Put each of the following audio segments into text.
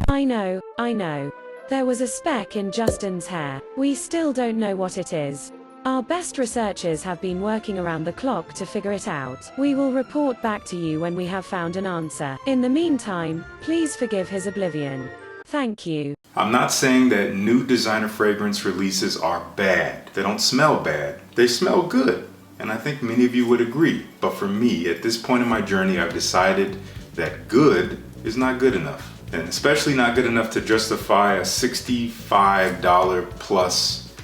I know. There was a speck in Justin's hair. We still don't know what it is. Our best researchers have been working around the clock to figure it out. We will report back to you when we have found an answer. In the meantime, please forgive his oblivion. Thank you. I'm not saying that new designer fragrance releases are bad. They don't smell bad. They smell good. And I think many of you would agree. But for me, at this point in my journey, I've decided that good is not good enough. And especially not good enough to justify a $65 plus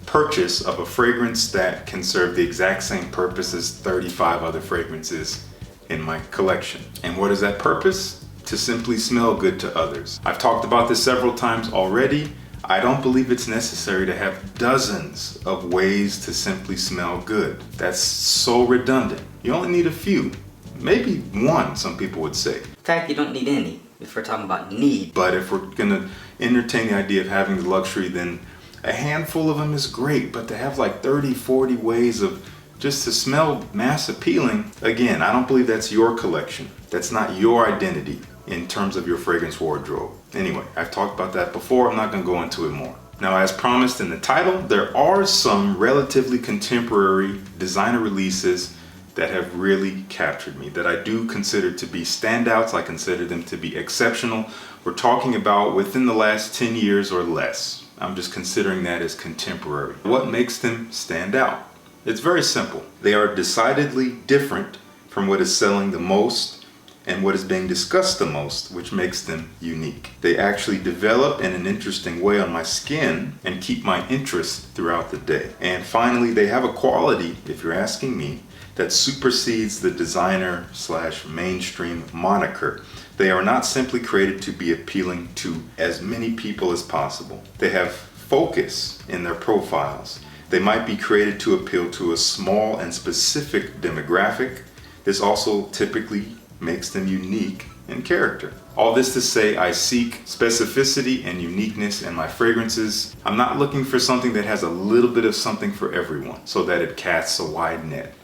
purchase of a fragrance that can serve the exact same purpose as 35 other fragrances in my collection. And what is that purpose? To simply smell good to others. I've talked about this several times already. I don't believe it's necessary to have dozens of ways to simply smell good. That's so redundant. You only need a few. Maybe one, some people would say. In fact, you don't need any if we're talking about need. But if we're gonna entertain the idea of having the luxury, then a handful of them is great. But to have like 30, 40 ways of just to smell mass appealing, again, I don't believe that's your collection. That's not your identity in terms of your fragrance wardrobe. Anyway, I've talked about that before. I'm not gonna go into it more. Now, as promised in the title, there are some relatively contemporary designer releases that have really captured me, that I do consider to be standouts. I consider them to be exceptional. We're talking about within the last 10 years or less. I'm just considering that as contemporary. What makes them stand out? It's very simple. They are decidedly different from what is selling the most and what is being discussed the most, which makes them unique. They actually develop in an interesting way on my skin and keep my interest throughout the day. And finally, they have a quality, if you're asking me, that supersedes the designer / mainstream moniker. They are not simply created to be appealing to as many people as possible. They have focus in their profiles. They might be created to appeal to a small and specific demographic. This also typically makes them unique in character. All this to say, I seek specificity and uniqueness in my fragrances. I'm not looking for something that has a little bit of something for everyone so that it casts a wide net.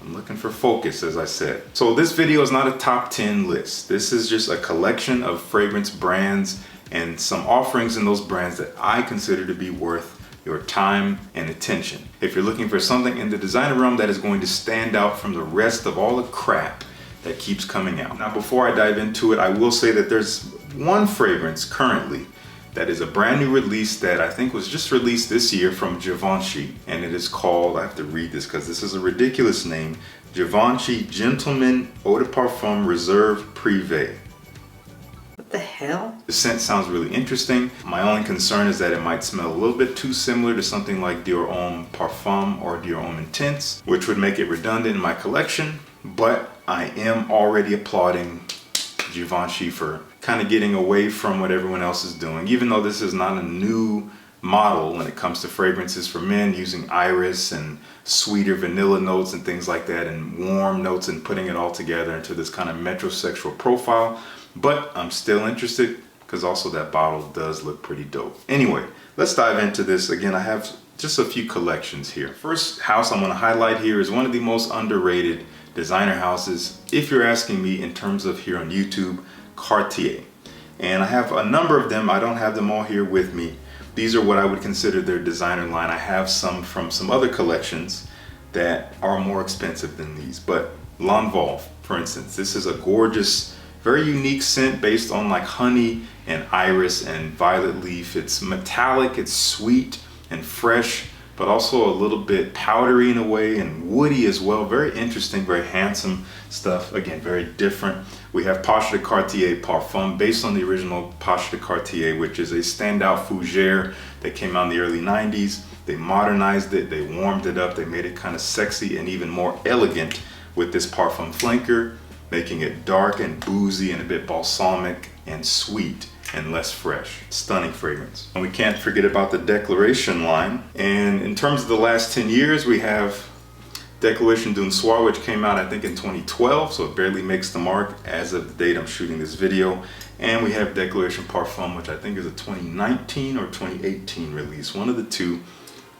I'm looking for focus, as I said. So this video is not a top 10 list. This is just a collection of fragrance brands and some offerings in those brands that I consider to be worth your time and attention. If you're looking for something in the designer realm that is going to stand out from the rest of all the crap that keeps coming out. Now, before I dive into it, I will say that there's one fragrance currently that is a brand new release that I think was just released this year from Givenchy, and it is called, I have to read this because this is a ridiculous name, Givenchy Gentleman Eau de Parfum Reserve Privé. What the hell? The scent sounds really interesting. My only concern is that it might smell a little bit too similar to something like Dior Homme Parfum or Dior Homme Intense, which would make it redundant in my collection, but I am already applauding Givenchy for kind of getting away from what everyone else is doing, even though this is not a new model when it comes to fragrances for men, using iris and sweeter vanilla notes and things like that and warm notes and putting it all together into this kind of metrosexual profile. But I'm still interested because also that bottle does look pretty dope. Anyway, let's dive into this. Again, I have just a few collections here. First house I'm going to highlight here is one of the most underrated designer houses, if you're asking me, in terms of here on YouTube, Cartier. And I have a number of them. I don't have them all here with me. These are what I would consider their designer line. I have some from some other collections that are more expensive than these, but L'Envol, for instance, this is a gorgeous, very unique scent based on like honey and iris and violet leaf. It's metallic, it's sweet and fresh, but also a little bit powdery in a way and woody as well. Very interesting, very handsome stuff. Again, very different. We have Page de Cartier Parfum based on the original Page de Cartier, which is a standout fougere that came out in the early 90s. They modernized it, they warmed it up, they made it kind of sexy and even more elegant with this parfum flanker, making it dark and boozy and a bit balsamic and sweet and less fresh. Stunning fragrance. And we can't forget about the Declaration line. And in terms of the last 10 years, we have Declaration d'un Soir, which came out I think in 2012, so it barely makes the mark as of the date I'm shooting this video. And we have Declaration Parfum, which I think is a 2019 or 2018 release, one of the two.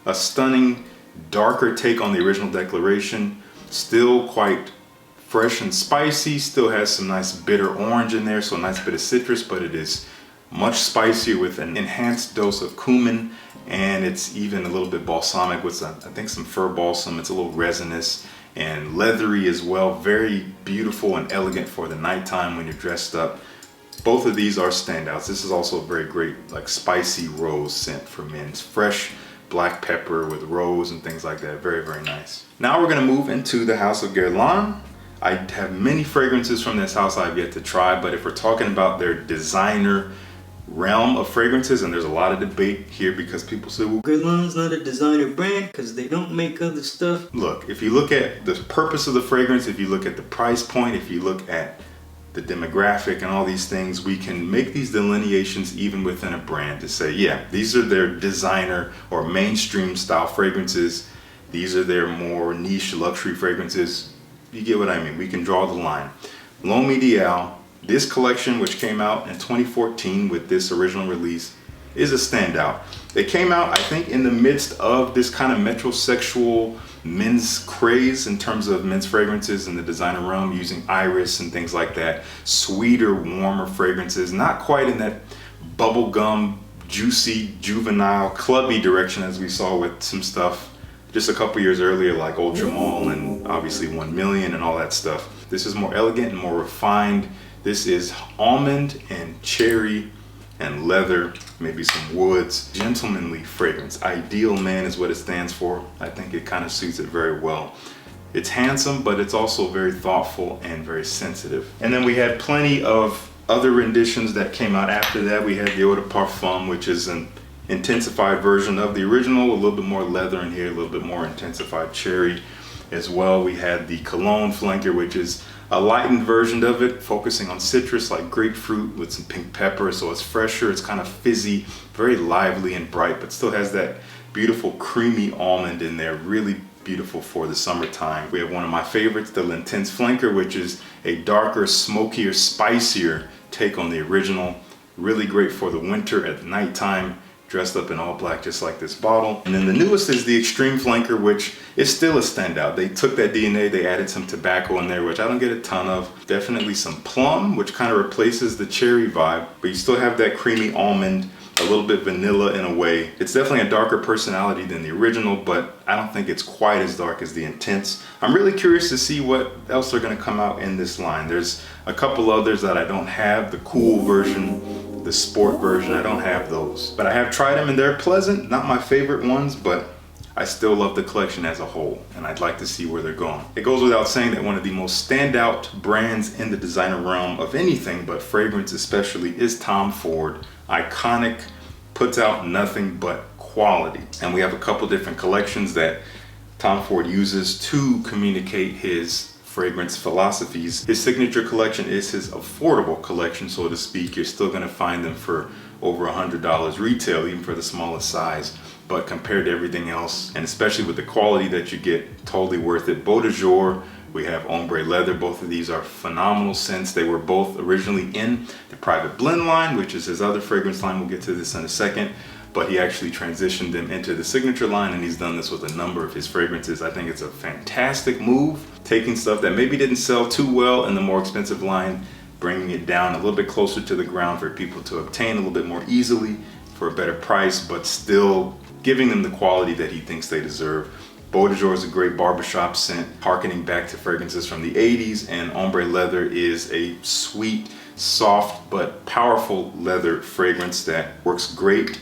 A stunning, darker take on the original Declaration, still quite fresh and spicy, still has some nice bitter orange in there, so a nice bit of citrus, but it is much spicier with an enhanced dose of cumin, and it's even a little bit balsamic with some, I think some fir balsam. It's a little resinous and leathery as well. Very beautiful and elegant for the nighttime when you're dressed up. Both of these are standouts. This is also a very great like spicy rose scent for men. It's fresh black pepper with rose and things like that. Very, very nice. Now we're gonna move into the house of Garland. I have many fragrances from this house I've yet to try, but if we're talking about their designer realm of fragrances, and there's a lot of debate here because people say, well, Garland's not a designer brand because they don't make other stuff. Look, if you look at the purpose of the fragrance, if you look at the price point, if you look at the demographic and all these things, we can make these delineations even within a brand to say, yeah, these are their designer or mainstream style fragrances. These are their more niche luxury fragrances. You get what I mean? We can draw the line. L'Homme Ideal, this collection, which came out in 2014 with this original release, is a standout. They came out, I think, in the midst of this kind of metrosexual men's craze in terms of men's fragrances in the designer realm, using iris and things like that. Sweeter, warmer fragrances, not quite in that bubblegum, juicy, juvenile, clubby direction as we saw with some stuff just a couple years earlier, like Ultra Mall and obviously 1 Million and all that stuff. This is more elegant and more refined. This is almond and cherry and leather, maybe some woods. Gentlemanly fragrance. Ideal man is what it stands for. I think it kind of suits it very well. It's handsome, but it's also very thoughtful and very sensitive. And then we had plenty of other renditions that came out after that. We had the Eau de Parfum, which is an intensified version of the original, a little bit more leather in here, a little bit more intensified cherry as well. We had the Cologne flanker, which is a lightened version of it, focusing on citrus like grapefruit with some pink pepper, so it's fresher, it's kind of fizzy, very lively and bright, but still has that beautiful creamy almond in there, really beautiful for the summertime. We have one of my favorites, the L'Intense flanker, which is a darker, smokier, spicier take on the original, really great for the winter at nighttime, dressed up in all black just like this bottle. And then the newest is the Extreme Flanker, which is still a standout. They took that DNA, they added some tobacco in there, which I don't get a ton of. Definitely some plum, which kind of replaces the cherry vibe, but you still have that creamy almond, a little bit vanilla in a way. It's definitely a darker personality than the original, but I don't think it's quite as dark as the Intense. I'm really curious to see what else they're gonna come out in this line. There's a couple others that I don't have, the cool version, the sport version, I don't have those. But I have tried them and they're pleasant, not my favorite ones, but I still love the collection as a whole, and I'd like to see where they're going. It goes without saying that one of the most standout brands in the designer realm of anything, but fragrance especially, is Tom Ford. Iconic, puts out nothing but quality. And we have a couple different collections that Tom Ford uses to communicate his fragrance philosophies. His signature collection is his affordable collection, so to speak. You're still gonna find them for over $100 retail, even for the smallest size. But compared to everything else, and especially with the quality that you get, totally worth it. Beau de Jour, we have Ombre Leather. Both of these are phenomenal scents. They were both originally in the Private Blend line, which is his other fragrance line. We'll get to this in a second. But he actually transitioned them into the signature line, and he's done this with a number of his fragrances. I think it's a fantastic move, taking stuff that maybe didn't sell too well in the more expensive line, bringing it down a little bit closer to the ground for people to obtain a little bit more easily for a better price, but still giving them the quality that he thinks they deserve. Beau de Jour is a great barbershop scent, harkening back to fragrances from the 80s, and Ombre Leather is a sweet, soft, but powerful leather fragrance that works great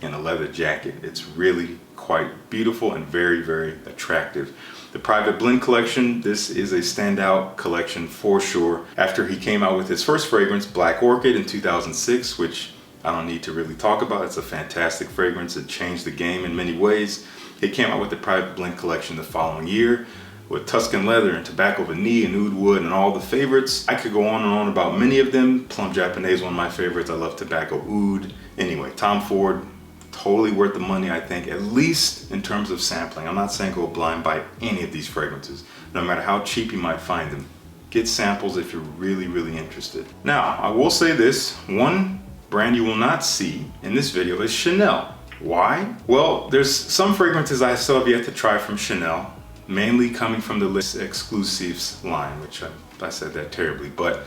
in a leather jacket. It's really quite beautiful and very, very attractive. The Private Blend collection, this is a standout collection for sure. After he came out with his first fragrance, Black Orchid, in 2006, which I don't need to really talk about. It's a fantastic fragrance. It changed the game in many ways. He came out with the Private Blend collection the following year with Tuscan Leather and Tobacco Vanille and Oud Wood and all the favorites. I could go on and on about many of them. Plum Japonais, one of my favorites. I love Tobacco Oud. Anyway, Tom Ford, totally worth the money, I think, at least in terms of sampling. I'm not saying go blind buy any of these fragrances, no matter how cheap you might find them. Get samples if you're really, really interested. Now, I will say this, one brand you will not see in this video is Chanel. Why? Well, there's some fragrances I still have yet to try from Chanel, mainly coming from the Les Exclusives line, which I said that terribly, but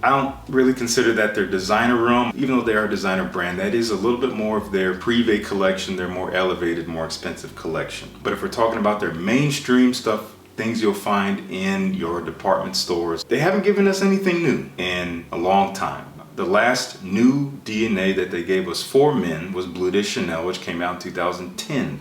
I don't really consider that their designer realm, even though they are a designer brand. That is a little bit more of their privé collection, their more elevated, more expensive collection. But if we're talking about their mainstream stuff, things you'll find in your department stores, they haven't given us anything new in a long time. The last new DNA that they gave us for men was Bleu de Chanel, which came out in 2010.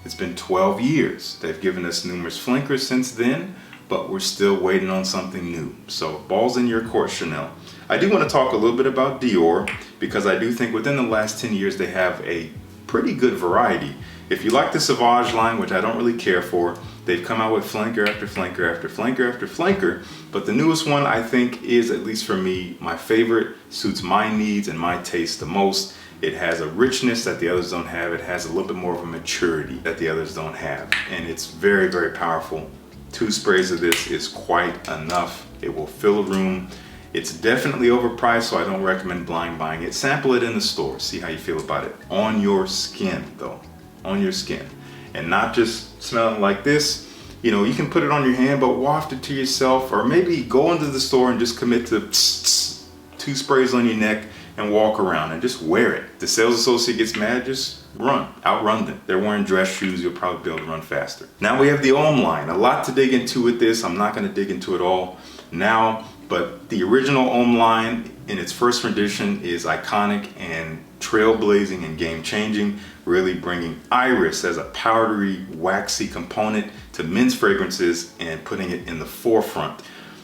It's been 12 years. They've given us numerous flankers since then, but we're still waiting on something new. So ball's in your court, Chanel. I do want to talk a little bit about Dior, because I do think within the last 10 years they have a pretty good variety. If you like the Sauvage line, which I don't really care for, they've come out with flanker after flanker after flanker after flanker, but the newest one I think is, at least for me, my favorite, suits my needs and my taste the most. It has a richness that the others don't have. It has a little bit more of a maturity that the others don't have, and it's very, very powerful. 2 sprays of this is quite enough. It will fill a room. It's definitely overpriced, so I don't recommend blind buying it. Sample it in the store, see how you feel about it. On your skin though, on your skin. And not just smelling like this. You know, you can put it on your hand, but waft it to yourself, or maybe go into the store and just commit to 2 sprays on your neck and walk around and just wear it. The sales associate gets mad, just run, outrun them. They're wearing dress shoes, you'll probably be able to run faster. Now we have the Homme line. A lot to dig into with this. I'm not gonna dig into it all now, but the original Homme line in its first rendition is iconic and trailblazing and game-changing, really bringing iris as a powdery, waxy component to men's fragrances and putting it in the forefront.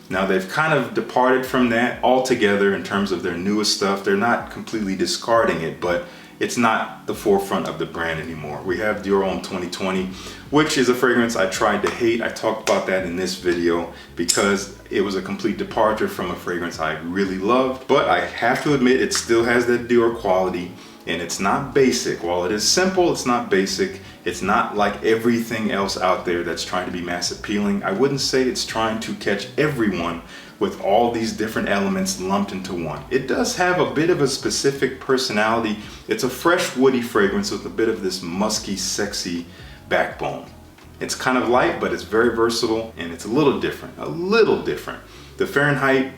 Now they've kind of departed from that altogether in terms of their newest stuff. They're not completely discarding it, but it's not the forefront of the brand anymore. We have Dior Homme 2020, which is a fragrance I tried to hate. I talked about that in this video because it was a complete departure from a fragrance I really loved. But I have to admit, it still has that Dior quality, and it's not basic. While it is simple, it's not basic. It's not like everything else out there that's trying to be mass appealing. I wouldn't say it's trying to catch everyone with all these different elements lumped into one. It does have a bit of a specific personality. It's a fresh woody fragrance with a bit of this musky, sexy backbone. It's kind of light, but it's very versatile, and it's a little different, a little different. The Fahrenheit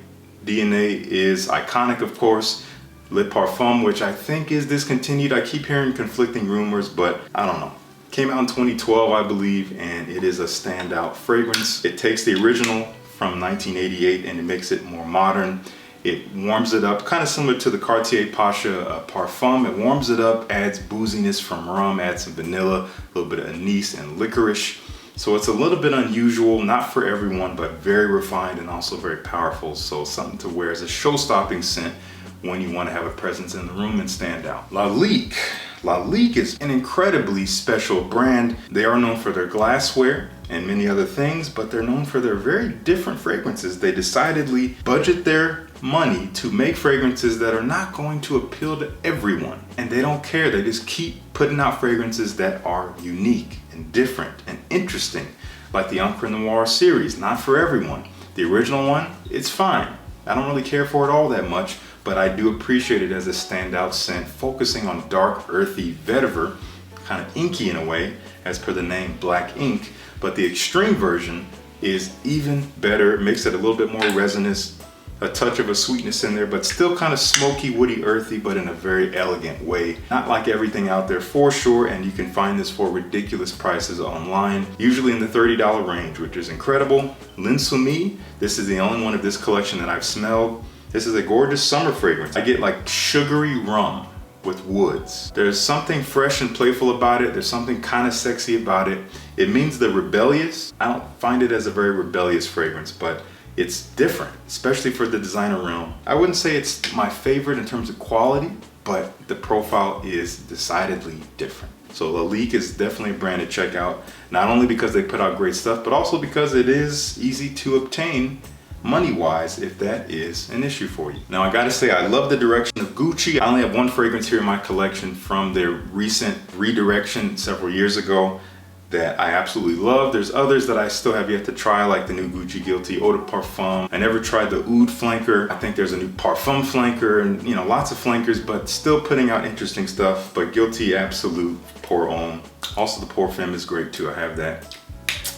DNA is iconic, of course. Le Parfum, which I think is discontinued. I keep hearing conflicting rumors, but I don't know. Came out in 2012, I believe, and it is a standout fragrance. It takes the original from 1988 and it makes it more modern. It warms it up, kind of similar to the Cartier Pasha Parfum. It warms it up, adds booziness from rum, adds some vanilla, a little bit of anise and licorice. So it's a little bit unusual, not for everyone, but very refined and also very powerful. So something to wear as a show-stopping scent when you want to have a presence in the room and stand out. Lalique. Lalique is an incredibly special brand. They are known for their glassware and many other things, but they're known for their very different fragrances. They decidedly budget their money to make fragrances that are not going to appeal to everyone. And they don't care. They just keep putting out fragrances that are unique and different and interesting, like the Encre Noire series, not for everyone. The original one, it's fine. I don't really care for it all that much, but I do appreciate it as a standout scent, focusing on dark, earthy vetiver, kind of inky in a way, as per the name Black Ink. But the extreme version is even better. It makes it a little bit more resinous, a touch of a sweetness in there, but still kind of smoky, woody, earthy, but in a very elegant way. Not like everything out there for sure, and you can find this for ridiculous prices online, usually in the $30 range, which is incredible. L'Insoumis, this is the only one of this collection that I've smelled. This is a gorgeous summer fragrance. I get like sugary rum with woods. There's something fresh and playful about it. There's something kind of sexy about it. It means the rebellious. I don't find it as a very rebellious fragrance, but it's different, especially for the designer realm. I wouldn't say it's my favorite in terms of quality, but the profile is decidedly different. So Lalique is definitely a brand to check out, not only because they put out great stuff, but also because it is easy to obtain money-wise, if that is an issue for you. Now I gotta say, I love the direction of Gucci. I only have one fragrance here in my collection from their recent redirection several years ago that I absolutely love. There's others that I still have yet to try, like the new Gucci Guilty Eau de Parfum. I never tried the Oud flanker. I think there's a new Parfum flanker, and you know, lots of flankers, but still putting out interesting stuff. But Guilty Absolute Pour Homme. Also the Pour Femme is great too, I have that.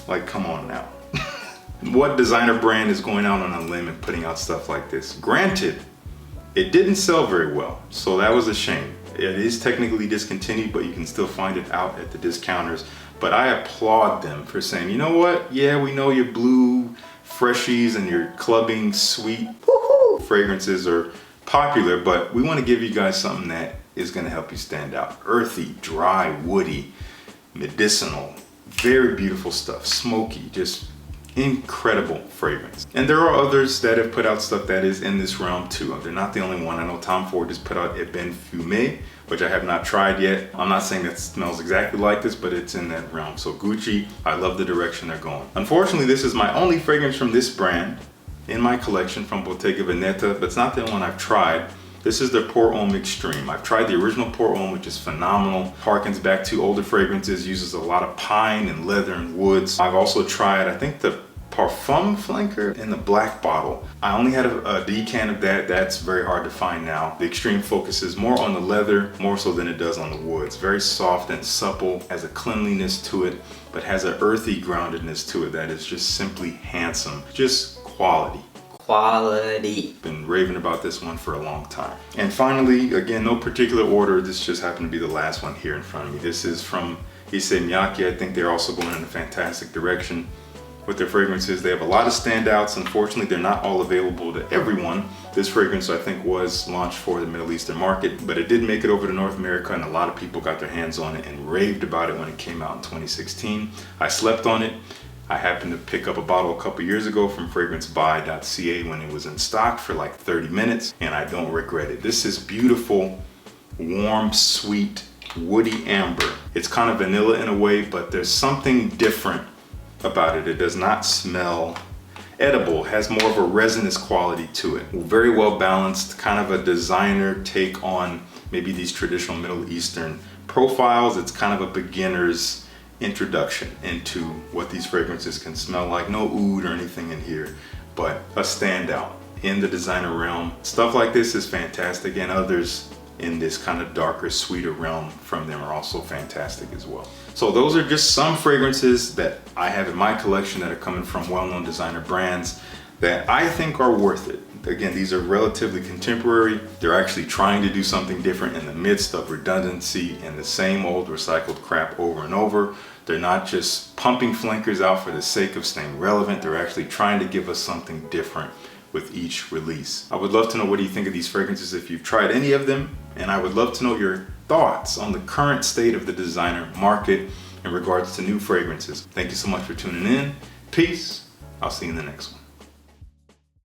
Like, come on now. What designer brand is going out on a limb and putting out stuff like this? Granted, it didn't sell very well, so that was a shame. It is technically discontinued, but you can still find it out at the discounters. But I applaud them for saying, you know what? Yeah, we know your blue freshies and your clubbing sweet fragrances are popular, but we want to give you guys something that is going to help you stand out. Earthy, dry, woody, medicinal, very beautiful stuff, smoky, just incredible fragrance. And there are others that have put out stuff that is in this realm too. They're not the only one. I know Tom Ford just put out Eben Fumé, which I have not tried yet. I'm not saying that smells exactly like this, but it's in that realm. So Gucci, I love the direction they're going. Unfortunately, this is my only fragrance from this brand in my collection from Bottega Veneta, but it's not the one I've tried. This is their Pour Homme Extreme. I've tried the original Pour Homme, which is phenomenal. Harkens back to older fragrances, uses a lot of pine and leather and woods. I've also tried, I think, the Parfum Flanker in the black bottle. I only had a decan of that. That's very hard to find now. The Extreme focuses more on the leather, more so than it does on the woods. Very soft and supple, has a cleanliness to it, but has an earthy groundedness to it that is just simply handsome. Just quality. Quality. Been raving about this one for a long time. And finally, again, no particular order. This just happened to be the last one here in front of me. This is from Issey Miyake. I think they're also going in a fantastic direction with their fragrances. They have a lot of standouts. Unfortunately, they're not all available to everyone. This fragrance, I think, was launched for the Middle Eastern market, but it did make it over to North America, and a lot of people got their hands on it and raved about it when it came out in 2016. I slept on it. I happened to pick up a bottle a couple years ago from fragrancebuy.ca when it was in stock for like 30 minutes, and I don't regret it. This is beautiful, warm, sweet, woody amber. It's kind of vanilla in a way, but there's something different about it. It does not smell edible, has more of a resinous quality to it. Very well balanced, kind of a designer take on maybe these traditional Middle Eastern profiles. It's kind of a beginner's introduction into what these fragrances can smell like. No oud or anything in here, but a standout in the designer realm. Stuff like this is fantastic, and others in this kind of darker, sweeter realm from them are also fantastic as well. So those are just some fragrances that I have in my collection that are coming from well-known designer brands that I think are worth it. Again, these are relatively contemporary. They're actually trying to do something different in the midst of redundancy and the same old recycled crap over and over. They're not just pumping flankers out for the sake of staying relevant. They're actually trying to give us something different with each release. I would love to know, what do you think of these fragrances if you've tried any of them? And I would love to know your thoughts on the current state of the designer market in regards to new fragrances. Thank you so much for tuning in. Peace. I'll see you in the next one.